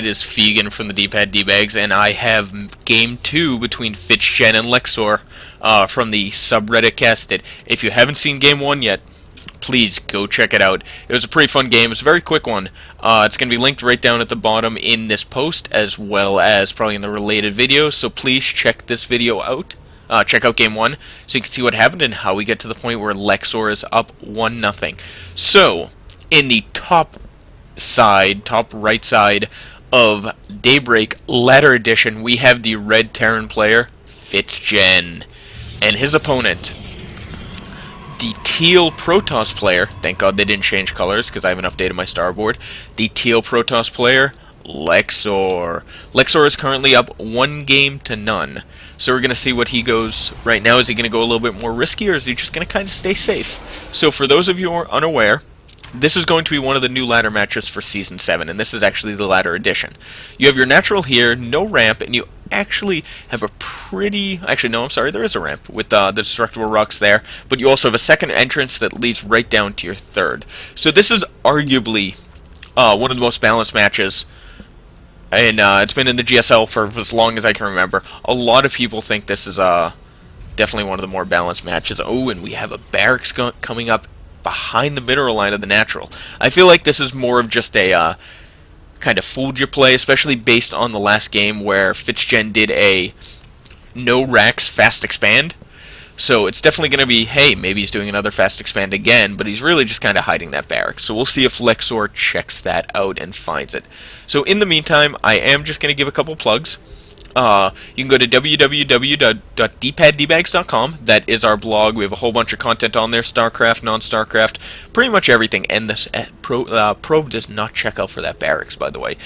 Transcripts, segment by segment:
It is Fitzgen from the D-Pad D-Bags, and I have Game 2 between Fitzgen and Lexor from the subreddit castit. If you haven't seen Game 1 yet, please go check it out. It was a pretty fun game. It's a very quick one. It's going to be linked right down at the bottom in this post, as well as probably in the related video, so please check this video out. Check out Game 1 so you can see what happened and how we get to the point where Lexor is up 1-0. So, in the top right side of Daybreak Ladder Edition, we have the Red Terran player, Fitzgen, and his opponent, the Teal Protoss player. Thank God they didn't change colors because I haven't updated my starboard. The Teal Protoss player, Lexor. Lexor is currently up 1-0. So we're going to see what he goes right now. Is he going to go a little bit more risky, or is he just going to kind of stay safe? So for those of you who are unaware, this is going to be one of the new ladder matches for Season 7, and this is actually the ladder edition. You have your natural here, no ramp, and you actually have a pretty... Actually, no, I'm sorry, there is a ramp with the destructible rocks there, but you also have a second entrance that leads right down to your third. So this is arguably one of the most balanced matches, and it's been in the GSL for as long as I can remember. A lot of people think this is definitely one of the more balanced matches. Oh, and we have a barracks coming up behind the mineral line of the natural. I feel like this is more of just a kind of fooled you play, especially based on the last game where Fitzgen did a no racks fast expand. So it's definitely going to be, hey, maybe he's doing another fast expand again, but he's really just kind of hiding that barracks. So we'll see if Lexor checks that out and finds it. So in the meantime, I am just going to give a couple plugs. You can go to www.dpaddbags.com. That is our blog. We have a whole bunch of content on there, Starcraft, non-Starcraft, pretty much everything. And this probe does not check out for that barracks, by the way.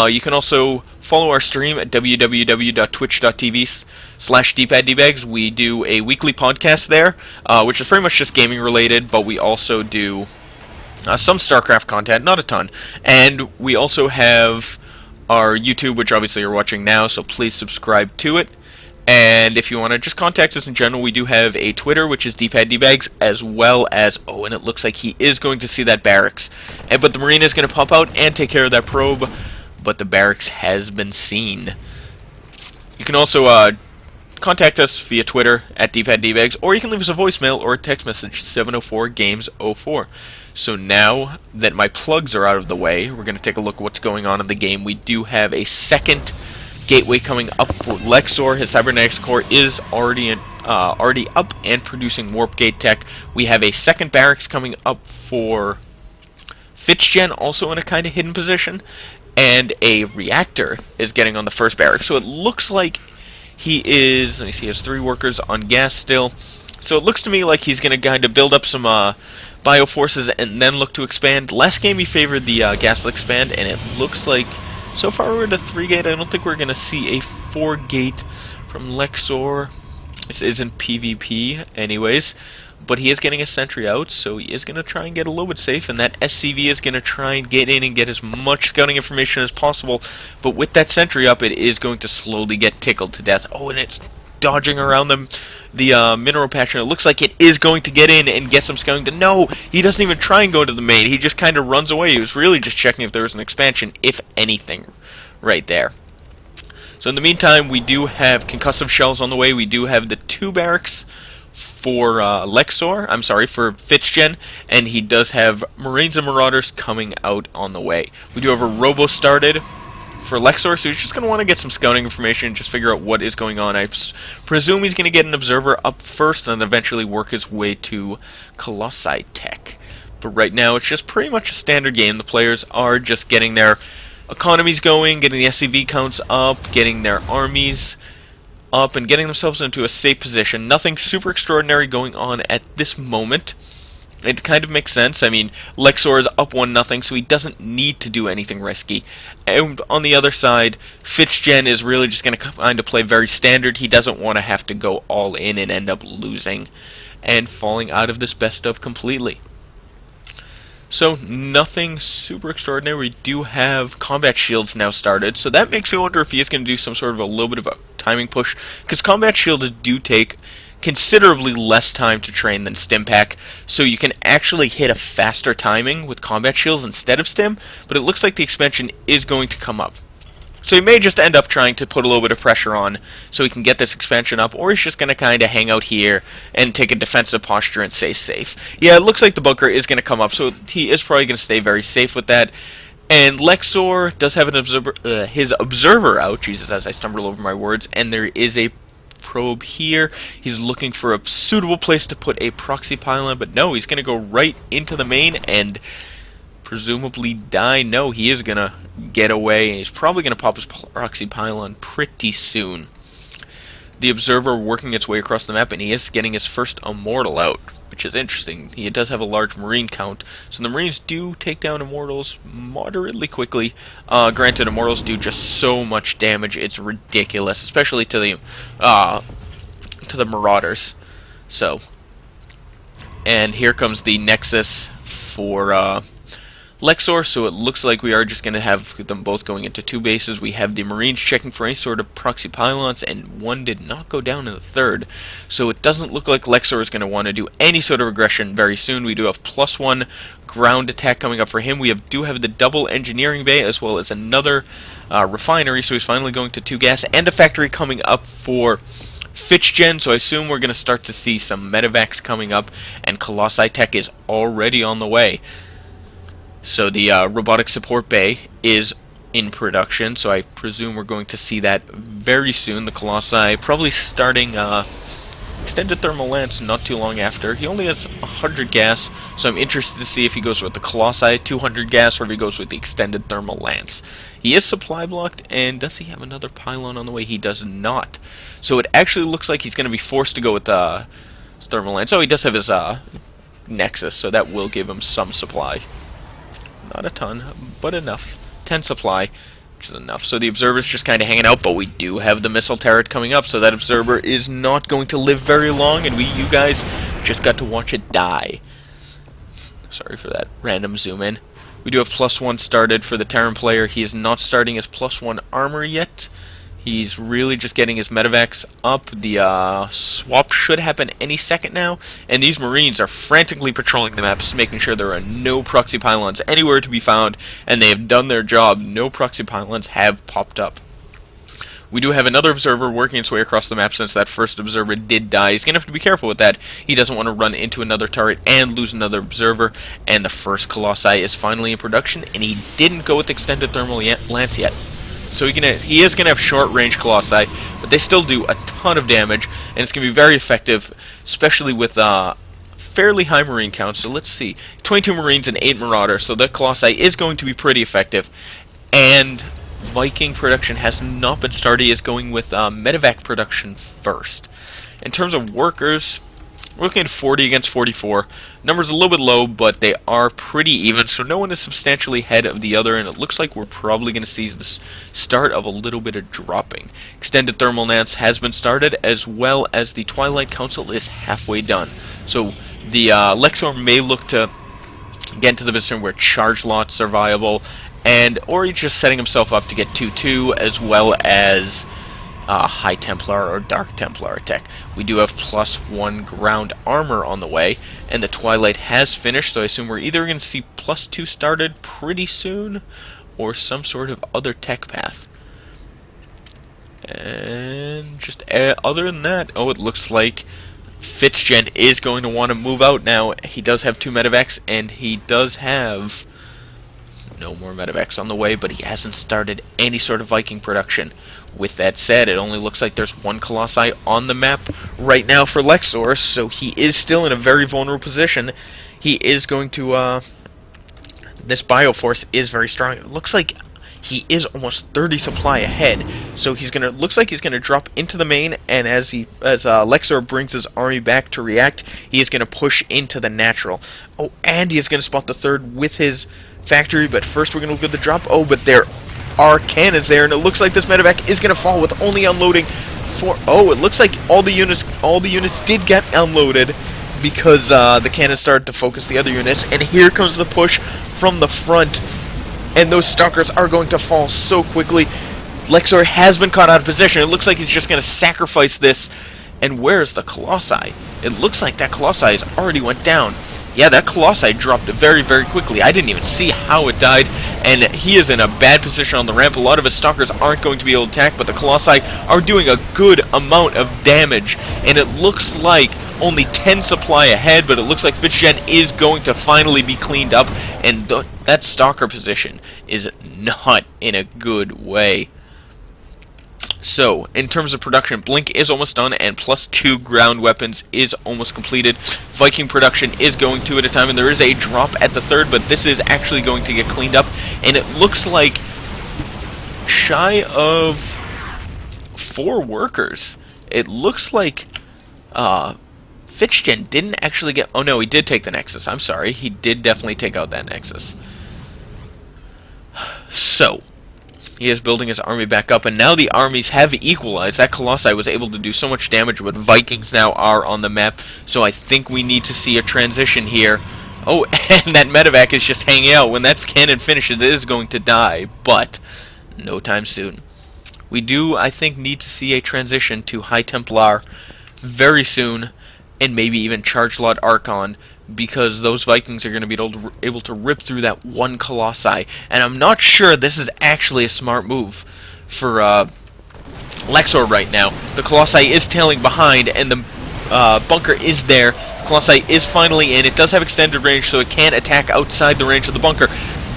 You can also follow our stream at www.twitch.tv/dpaddbags. We do a weekly podcast there, which is pretty much just gaming related, but we also do some Starcraft content, not a ton. And we also have our YouTube, which obviously you're watching now, so please subscribe to it. And if you want to just contact us in general, we do have a Twitter, which is dpaddbags, as well as, oh, and it looks like he is going to see that barracks. But the Marine is going to pop out and take care of that probe, but the barracks has been seen. You can also contact us via Twitter at dpaddbags, or you can leave us a voicemail or a text message, 704-GAMES-04. So now that my plugs are out of the way, we're going to take a look at what's going on in the game. We do have a second gateway coming up for Lexor. His cybernetics core is already up and producing warp gate tech. We have a second barracks coming up for Fitzgen, also in a kind of hidden position, and a reactor is getting on the first barracks. So it looks like he is, let me see, he has 3 workers on gas still. So it looks to me like he's going to kind of build up some bioforces and then look to expand. Last game he favored the gas expand, and it looks like so far we're at a 3-gate. I don't think we're going to see a 4-gate from Lexor. This isn't PvP anyways, but he is getting a sentry out, so he is going to try and get a little bit safe, and that SCV is going to try and get in and get as much scouting information as possible. But with that sentry up, it is going to slowly get tickled to death. Oh, and it's dodging around the mineral patch, and it looks like it is going to get in and get some scouting. No, he doesn't even try and go to the main. He just kind of runs away. He was really just checking if there was an expansion, if anything, right there. So in the meantime, we do have concussive shells on the way. We do have the 2 barracks for Lexor, I'm sorry, for Fitzgen, and he does have Marines and Marauders coming out on the way. We do have a robo started for Lexor, so he's just going to want to get some scouting information and just figure out what is going on. I presume he's going to get an observer up first and then eventually work his way to Colossi Tech. But right now it's just pretty much a standard game. The players are just getting their economies going, getting the SCV counts up, getting their armies up, and getting themselves into a safe position. Nothing super extraordinary going on at this moment. It kind of makes sense. I mean, Lexor is up 1-0, so he doesn't need to do anything risky. And on the other side, Fitzgen is really just going to kind of play very standard. He doesn't want to have to go all in and end up losing and falling out of this best of completely. So nothing super extraordinary. We do have combat shields now started, so that makes me wonder if he is going to do some sort of a little bit of a timing push, because combat shields do take considerably less time to train than Stimpack, so you can actually hit a faster timing with combat shields instead of Stim, but it looks like the expansion is going to come up. So he may just end up trying to put a little bit of pressure on so he can get this expansion up, or he's just going to kind of hang out here and take a defensive posture and stay safe. Yeah, it looks like the bunker is going to come up, so he is probably going to stay very safe with that. And Lexor does have an his observer out, Jesus, as I stumble over my words, and there is a probe here. He's looking for a suitable place to put a proxy pylon, but no, he's going to go right into the main and presumably die. No, he is going to get away, and he's probably going to pop his proxy pylon pretty soon. The observer working its way across the map, and he is getting his first immortal out, which is interesting. He does have a large marine count, so the marines do take down immortals moderately quickly. Granted, immortals do just so much damage, it's ridiculous, especially to the marauders. So, and here comes the nexus for Lexor, so it looks like we are just going to have them both going into two bases. We have the Marines checking for any sort of proxy pylons, and one did not go down in the third. So it doesn't look like Lexor is going to want to do any sort of aggression very soon. We do have +1 ground attack coming up for him. We do have the double engineering bay as well as another refinery, so he's finally going to 2 gas, and a factory coming up for Fitzgen, so I assume we're going to start to see some medevacs coming up, and Colossi tech is already on the way. So the robotic support bay is in production, so I presume we're going to see that very soon. The Colossi probably starting extended thermal lance not too long after. He only has 100 gas, so I'm interested to see if he goes with the Colossi 200 gas or if he goes with the extended thermal lance. He is supply blocked, and does he have another pylon on the way? He does not. So it actually looks like he's going to be forced to go with the thermal lance. Oh, he does have his nexus, so that will give him some supply. Not a ton, but enough. 10 supply, which is enough. So the observer's just kind of hanging out, but we do have the missile turret coming up, so that observer is not going to live very long, and you guys just got to watch it die. Sorry for that random zoom in. We do have +1 started for the Terran player. He is not starting his +1 armor yet. He's really just getting his medevacs up. The swap should happen any second now, and these Marines are frantically patrolling the maps, making sure there are no proxy pylons anywhere to be found, and they have done their job. No proxy pylons have popped up. We do have another observer working its way across the map since that first observer did die. He's going to have to be careful with that. He doesn't want to run into another turret and lose another observer, and the first Colossi is finally in production, and he didn't go with extended thermal lance yet. So he is going to have short-range Colossi, but they still do a ton of damage, and it's going to be very effective, especially with fairly high Marine count. So let's see, 22 Marines and 8 Marauders, so the Colossi is going to be pretty effective. And Viking production has not been started. He is going with medevac production first. In terms of workers, we're looking at 40 against 44. Numbers a little bit low, but they are pretty even, so no one is substantially ahead of the other, and it looks like we're probably going to see the start of a little bit of dropping. Extended thermal lance has been started, as well as the Twilight Council is halfway done. So the Lexor may look to get into the position where charge lots are viable, or he's just setting himself up to get 2-2, as well as High Templar or Dark Templar tech. We do have +1 ground armor on the way, and the Twilight has finished, so I assume we're either going to see +2 started pretty soon, or some sort of other tech path. And just other than that, oh, it looks like Fitzgen is going to want to move out now. He does have 2 medevacs, and he does have no more medevacs on the way, but he hasn't started any sort of Viking production. With that said, it only looks like there's 1 Colossi on the map right now for Lexor, so he is still in a very vulnerable position. He is going to, this Bioforce is very strong. It looks like he is almost 30 supply ahead, so looks like he's gonna drop into the main, and as Lexor brings his army back to react, he is gonna push into the natural. Oh, and he is gonna spot the third with his factory, but first we're gonna look at the drop. Oh, but there are cannons there, and it looks like this medevac is gonna fall with only unloading 4. Oh, it looks like all the units did get unloaded because the cannons started to focus the other units, and here comes the push from the front, and those stalkers are going to fall so quickly. Lexor has been caught out of position. It looks like he's just going to sacrifice this. And where's the Colossi? It looks like that Colossi has already went down. Yeah, that Colossi dropped very, very quickly. I didn't even see how it died. and he is in a bad position on the ramp. A lot of his stalkers aren't going to be able to attack, but the Colossi are doing a good amount of damage, and it looks like only 10 supply ahead, but it looks like Fitzgen is going to finally be cleaned up, and that stalker position is not in a good way. So, in terms of production, Blink is almost done, and +2 ground weapons is almost completed. Viking production is going 2 at a time, and there is a drop at the 3rd, but this is actually going to get cleaned up, and it looks like shy of 4 workers. It looks like Fitzgen didn't actually get... Oh no, he did take the Nexus. I'm sorry. He did definitely take out that Nexus. So, he is building his army back up, and now the armies have equalized. That Colossi was able to do so much damage, but Vikings now are on the map, so I think we need to see a transition here. Oh, and that medevac is just hanging out. When that cannon finishes, it is going to die, but no time soon. We do, I think, need to see a transition to High Templar very soon, and maybe even Charge Lot Archon, because those Vikings are going to be able to rip through that one Colossi. And I'm not sure this is actually a smart move for Lexor right now. The Colossi is tailing behind, and the bunker is there. Colossi is finally in. It does have extended range, so it can attack outside the range of the bunker.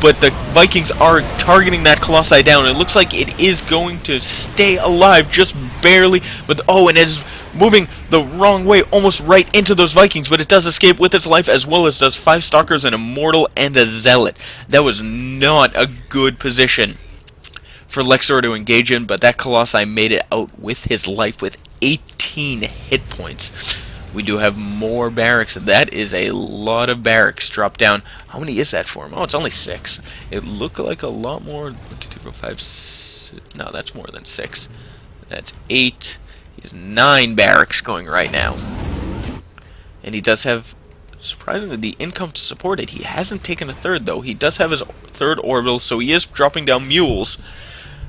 But the Vikings are targeting that Colossi down. It looks like it is going to stay alive just barely. But oh, and it is moving the wrong way, almost right into those Vikings, but it does escape with its life, as well as does 5 Stalkers, an Immortal, and a Zealot. That was not a good position for Lexor to engage in, but that Colossi made it out with his life with 18 hit points. We do have more barracks. That is a lot of barracks dropped down. How many is that for him? Oh, it's only 6. It looked like a lot more. 1, 2, 3, 4, 5, 6. No, that's more than 6. That's 8. He's 9 barracks going right now. And he does have, surprisingly, the income to support it. He hasn't taken a 3rd, though. He does have his 3rd orbital, so he is dropping down mules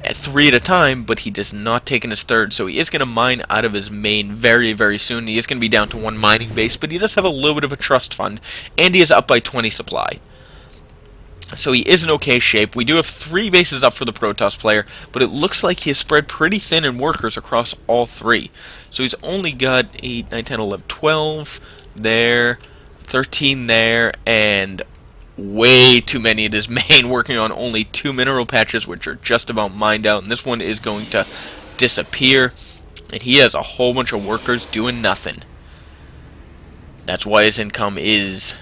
at 3 at a time, but he does not take in his 3rd, so he is going to mine out of his main very, very soon. He is going to be down to 1 mining base, but he does have a little bit of a trust fund, and he is up by 20 supply. So he is in okay shape. We do have 3 bases up for the Protoss player, but it looks like he is spread pretty thin in workers across all 3. So he's only got 8, 9, 10, 11, 12 there, 13 there, and way too many in his main, working on only 2 mineral patches, which are just about mined out, and this one is going to disappear, and he has a whole bunch of workers doing nothing. That's why his income is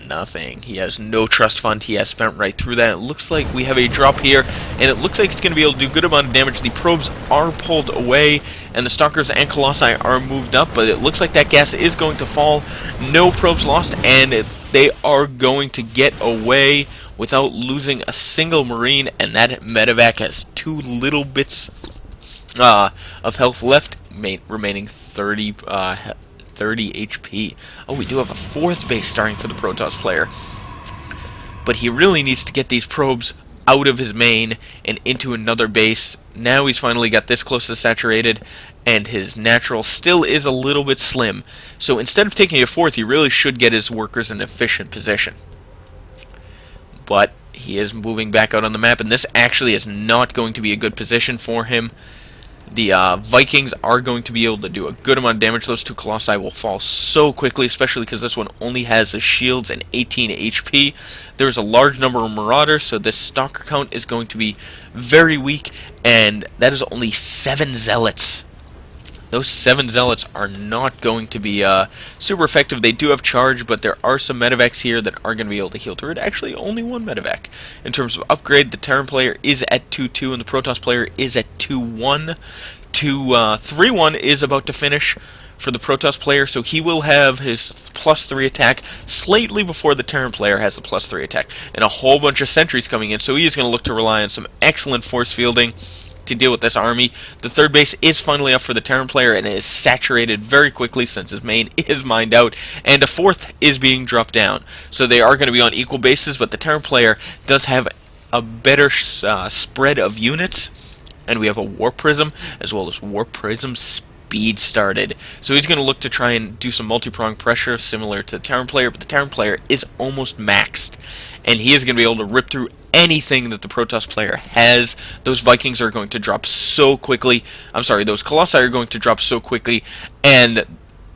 nothing. He has no trust fund. He has spent right through that. It looks like we have a drop here, and it looks like it's going to be able to do a good amount of damage. The probes are pulled away, and the Stalkers and Colossi are moved up, but it looks like that gas is going to fall. No probes lost, and they are going to get away without losing a single Marine, and that medevac has 2 little bits of health left, remaining 30 HP. Oh, we do have a 4th base starting for the Protoss player. But he really needs to get these probes out of his main and into another base. Now he's finally got this close to saturated, and his natural still is a little bit slim. So instead of taking a 4th, he really should get his workers in efficient position. But he is moving back out on the map, and this actually is not going to be a good position for him. The Vikings are going to be able to do a good amount of damage. Those 2 Colossi will fall so quickly, especially because this one only has the shields and 18 HP. There's a large number of Marauders, so this Stalker count is going to be very weak, and that is only 7 Zealots. Those 7 Zealots are not going to be super effective. They do have charge, but there are some medevacs here that are going to be able to heal through it. Actually, only 1 medevac. In terms of upgrade, the Terran player is at 2-2, and the Protoss player is at 2-1. 3-1 is about to finish for the Protoss player, so he will have his +3 attack slightly before the Terran player has the +3 attack. And a whole bunch of sentries coming in, so he is going to look to rely on some excellent force fielding to deal with this army. The 3rd base is finally up for the Terran player, and it is saturated very quickly since his main is mined out, and a 4th is being dropped down. So they are going to be on equal bases, but the Terran player does have a better spread of units, and we have a Warp Prism as well as Warp Prism speed started. So he's going to look to try and do some multi-pronged pressure similar to the Terran player, but the Terran player is almost maxed, and he is going to be able to rip through anything that the Protoss player has. Those Vikings are going to drop so quickly. I'm sorry, those Colossi are going to drop so quickly, and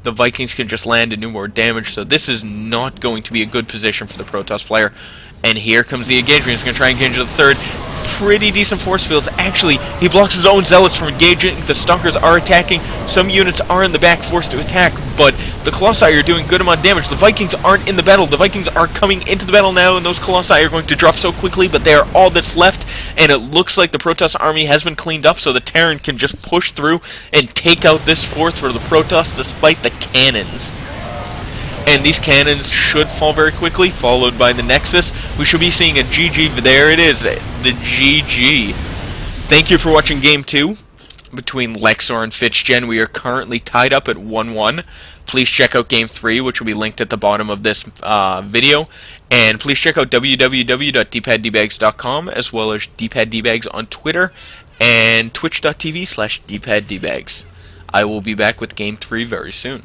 the Vikings can just land and do more damage, so this is not going to be a good position for the Protoss player. And here comes the engagement. He's going to try and engage the third. Pretty decent force fields. Actually, he blocks his own zealots from engaging. The Stalkers are attacking. Some units are in the back forced to attack, but the Colossi are doing good amount of damage. The Vikings aren't in the battle. The Vikings are coming into the battle now, and those Colossi are going to drop so quickly, but they are all that's left, and it looks like the Protoss army has been cleaned up, so the Terran can just push through and take out this force for the Protoss despite the cannons. And these cannons should fall very quickly, followed by the Nexus. We should be seeing a GG. There it is, the GG. Thank you for watching Game 2 between Lexor and Fitzgen. We are currently tied up at 1-1. Please check out Game 3, which will be linked at the bottom of this video. And please check out www.dpaddbags.com, as well as dpaddbags on Twitter and twitch.tv/dpaddbags. I will be back with Game 3 very soon.